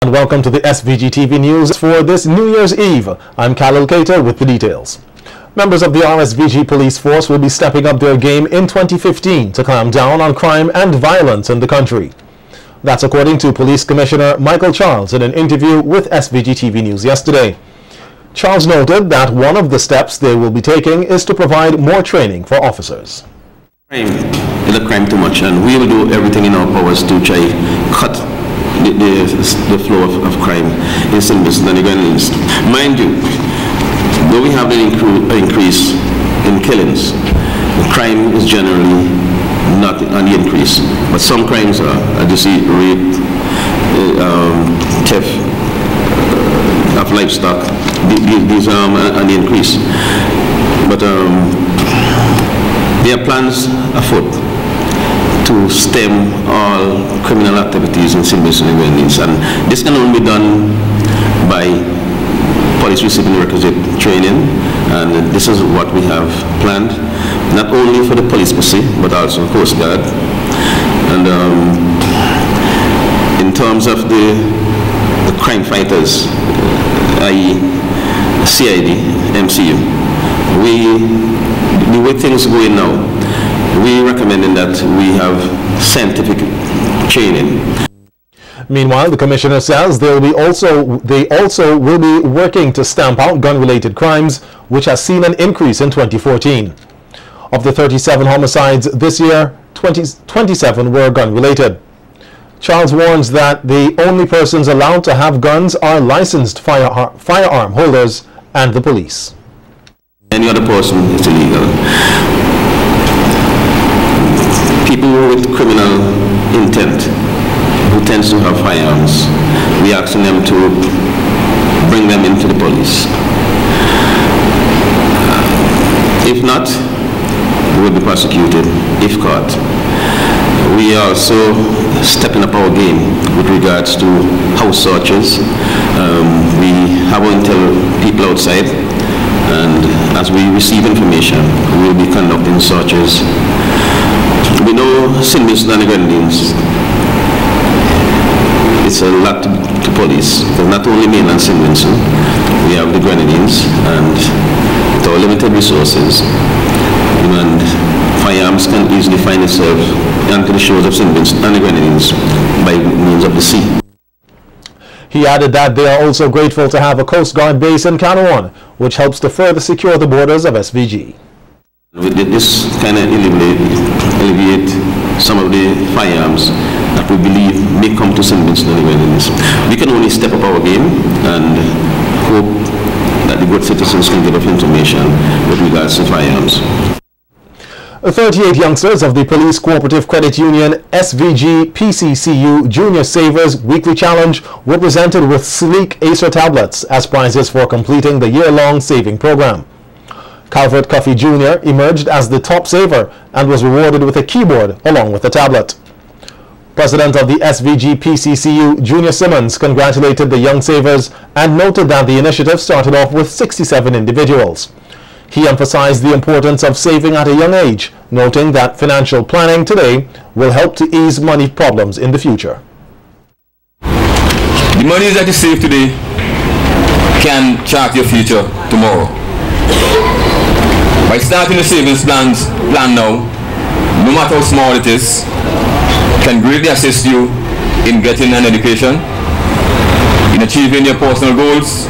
And welcome to the SVG-TV news for this New Year's Eve. I'm Khalil Keita with the details. Members of the RSVG police force will be stepping up their game in 2015 to clamp down on crime and violence in the country. That's according to Police Commissioner Michael Charles in an interview with SVG-TV News yesterday. Charles noted that one of the steps they will be taking is to provide more training for officers. Crime is a crime too much, and we will do everything in our powers to try cut the flow of crime in St. Vincent and the Grenadines. Mind you, though we have an increase in killings, the crime is generally not on the increase. But some crimes are, as you see, rape, theft of livestock, these are on the increase. But there are plans afoot to stem all criminal activities in St. Vincent and Grenadines, and this can only be done by police receiving requisite training, and this is what we have planned, not only for the police per se, but also Coast Guard. And in terms of the crime fighters, i.e. CID, MCU, the way things are going now, we recommending that we have scientific training. Meanwhile, the commissioner says they also will be working to stamp out gun-related crimes, which has seen an increase in 2014. Of the 37 homicides this year, 27 were gun-related. Charles warns that the only persons allowed to have guns are licensed firearm holders and the police. Any other person is illegal. People with criminal intent who tends to have firearms, we are asking them to bring them into the police. If not, they will be prosecuted if caught. We are also stepping up our game with regards to house searches. We have intel people outside, and as we receive information, we will be conducting searches. We know St. Vincent and the Grenadines, it's a lot to police, because not only mainland St. Vincent, we have the Grenadines, and with our limited resources, and firearms can easily find itself onto the shores of St. Vincent and the Grenadines by means of the sea. He added that they are also grateful to have a Coast Guard base in Canouan, which helps to further secure the borders of SVG. This kind of alleviate some of the firearms that we believe may come to St. Vincent and the Grenadines. We can only step up our game and hope that the good citizens can get us information with regards to firearms. 38 youngsters of the Police Cooperative Credit Union SVG-PCCU Junior Savers Weekly Challenge were presented with sleek Acer tablets as prizes for completing the year-long saving program. Calvert Coffey Jr. emerged as the top saver and was rewarded with a keyboard along with a tablet. President of the SVG-PCCU, Junior Simmons, congratulated the young savers and noted that the initiative started off with 67 individuals. He emphasized the importance of saving at a young age, noting that financial planning today will help to ease money problems in the future. The money that you save today can chart your future tomorrow. By starting the savings plan now, no matter how small it is, can greatly assist you in getting an education, in achieving your personal goals,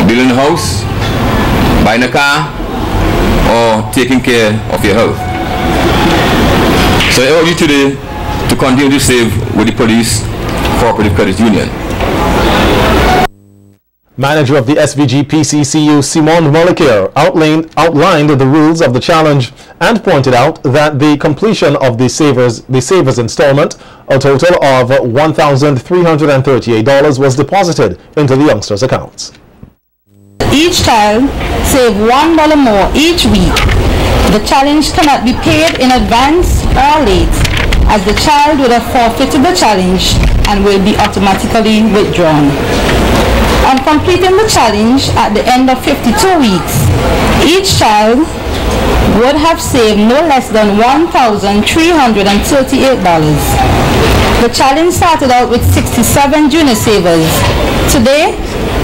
building a house, buying a car, or taking care of your health. So I urge you today to continue to save with the Police Cooperative Credit Union. Manager of the SVG-PCCU, Simon Molikir, outlined the rules of the challenge and pointed out that the completion of the savers installment, a total of $1,338, was deposited into the youngsters' accounts. Each child save $1 more each week. The challenge cannot be paid in advance or late, as the child would have forfeited the challenge and will be automatically withdrawn. On completing the challenge at the end of 52 weeks, each child would have saved no less than $1,338. The challenge started out with 67 junior savers. Today,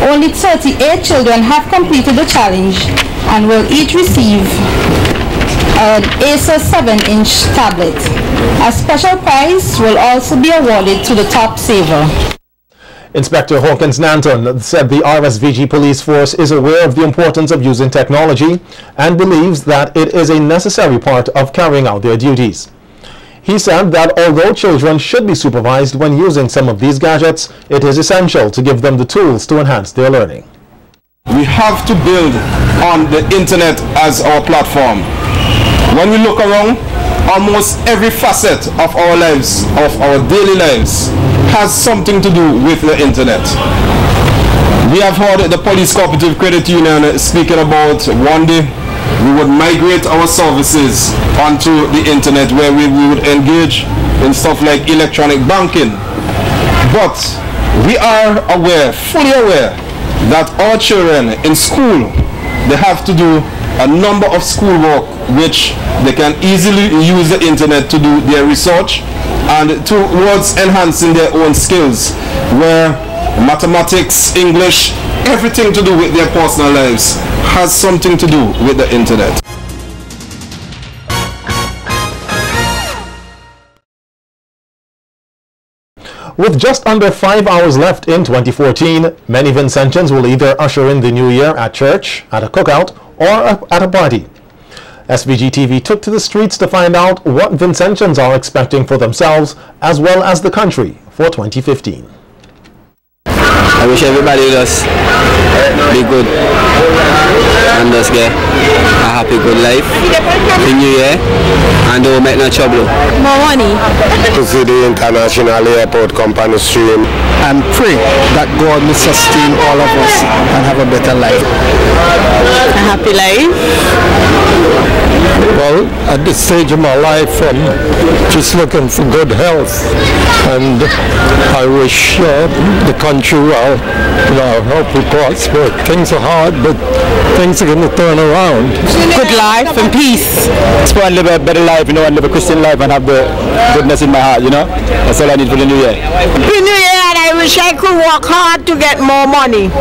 only 38 children have completed the challenge and will each receive an Acer 7-inch tablet. A special prize will also be awarded to the top saver. Inspector Hawkins Nanton said the RSVG police force is aware of the importance of using technology and believes that it is a necessary part of carrying out their duties. He said that although children should be supervised when using some of these gadgets, it is essential to give them the tools to enhance their learning. We have to build on the internet as our platform. When we look around, almost every facet of our lives, of our daily lives, has something to do with the internet. We have heard the Police Cooperative Credit Union speaking about one day we would migrate our services onto the internet, where we would engage in stuff like electronic banking. But we are aware, fully aware, that our children in school, they have to do a number of schoolwork which they can easily use the internet to do their research and towards enhancing their own skills, where mathematics, English, everything to do with their personal lives has something to do with the internet. With just under 5 hours left in 2014, many Vincentians will either usher in the new year at church, at a cookout, or at a party. SVG-TV took to the streets to find out what Vincentians are expecting for themselves as well as the country for 2015. I wish everybody would just be good and just get a happy, good life, the new year, and don't make no trouble. More money. To see the international airport company stream. And pray that God will sustain all of us and have a better life. A happy life. Well, at this stage of my life, I'm just looking for good health, and I wish the country well. I hope we prosper. Things are hard, but things are going to turn around. Good life and peace. Just want to live a better life, and live a Christian life and have the goodness in my heart, That's all I need for the new year. Happy New Year, and I wish I could work hard to get more money.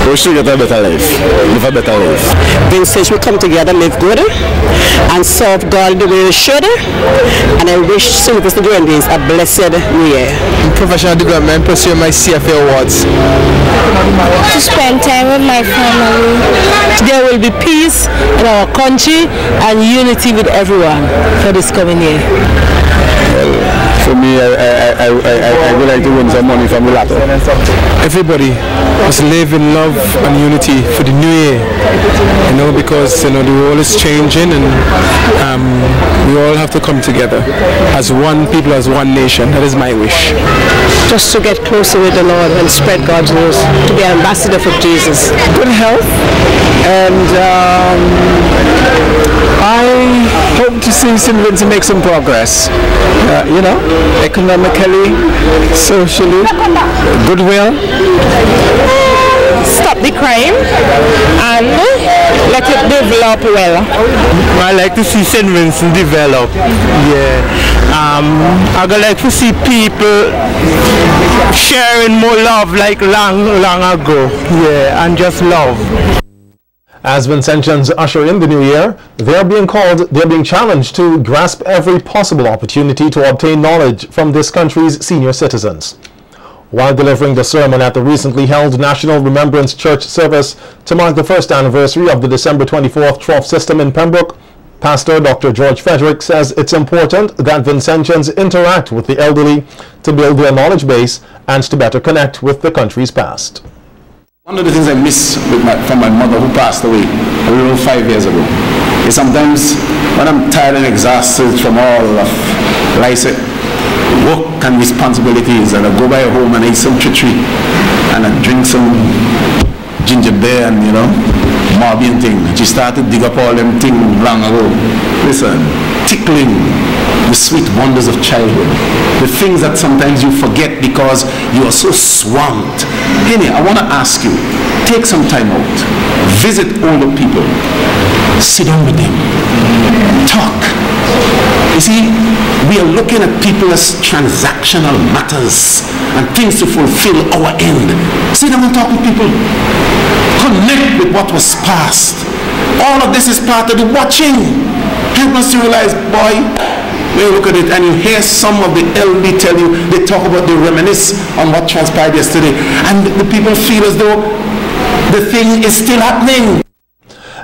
We should get a better life, live a better life. Vincents will come together, live good, and serve God the way they should. And I wish Sylvester Durandies a blessed New Year. Professional development, pursue my CFA awards. To spend time with my family. There will be peace in our country and unity with everyone for this coming year. For me, I would like to win some money from the latter. Everybody must live in love and unity for the new year, because the world is changing, and we all have to come together as one people, as one nation. That is my wish. Just to get closer with the Lord and spread God's news, to be an ambassador for Jesus. Good health, and I hope to see St. Vincent make some progress, economically, socially, goodwill. Stop the crime and let it develop well. I like to see St. Vincent develop. I would like to see people sharing more love like long ago. And just love. As Vincentians usher in the new year, they're being challenged to grasp every possible opportunity to obtain knowledge from this country's senior citizens. While delivering the sermon at the recently held National Remembrance Church service to mark the first anniversary of the December 24th trough system in Pembroke, Pastor Dr. George Frederick says it's important that Vincentians interact with the elderly to build their knowledge base and to better connect with the country's past. One of the things I miss from my mother, who passed away a little 5 years ago, is sometimes when I'm tired and exhausted from all of life, work and responsibilities, and I go by home and I eat some chicory and I drink some ginger beer and Marby and thing. She started to dig up all them things long ago. Listen, tickling the sweet wonders of childhood, the things that sometimes you forget because you are so swamped. Henny, I want to ask you, take some time out, visit older people, sit down with them, talk. You see, we are looking at people as transactional matters and things to fulfill our end. Sit down and talk with people. Connect with what was past. All of this is part of the watching. Help us to realize, boy, when you look at it and you hear some of the elderly tell you, they talk about, they reminisce on what transpired yesterday, and the people feel as though the thing is still happening.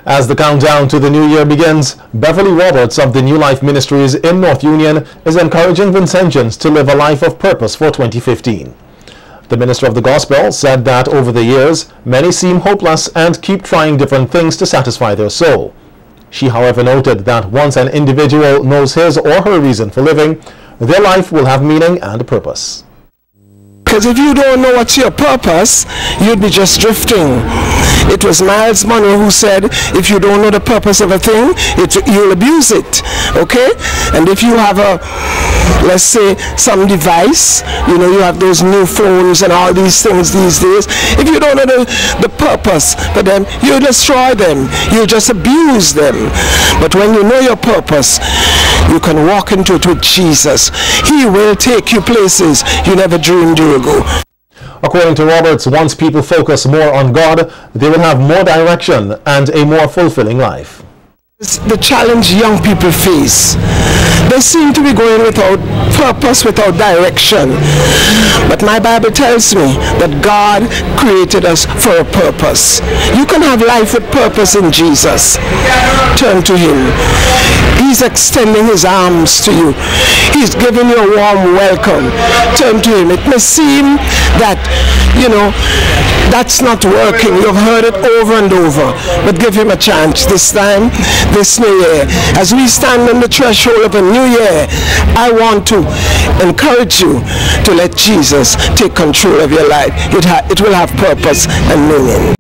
As the countdown to the new year begins, Beverly Roberts of the New Life Ministries in North Union is encouraging Vincentians to live a life of purpose for 2015. The minister of the gospel said that over the years, many seem hopeless and keep trying different things to satisfy their soul. She, however, noted that once an individual knows his or her reason for living, their life will have meaning and purpose. Because if you don't know what's your purpose, you'd be just drifting. It was Miles Monroe who said, if you don't know the purpose of a thing, you'll abuse it. Okay? And if you have a, let's say, some device, you know, you have those new phones and all these things these days, if you don't know the purpose for them, you destroy them. You just abuse them. But when you know your purpose, you can walk into it with Jesus. He will take you places you never dreamed you would go. According to Roberts, once people focus more on God, they will have more direction and a more fulfilling life. The challenge young people face. They seem to be going without purpose, without direction. But my Bible tells me that God created us for a purpose. You can have life with purpose in Jesus. Turn to Him. He's extending His arms to you. He's giving you a warm welcome. Turn to Him. It may seem that, you know, that's not working. You've heard it over and over. But give Him a chance this time, this new year. As we stand on the threshold of a new year, I want to encourage you to let Jesus take control of your life. It will have purpose and meaning.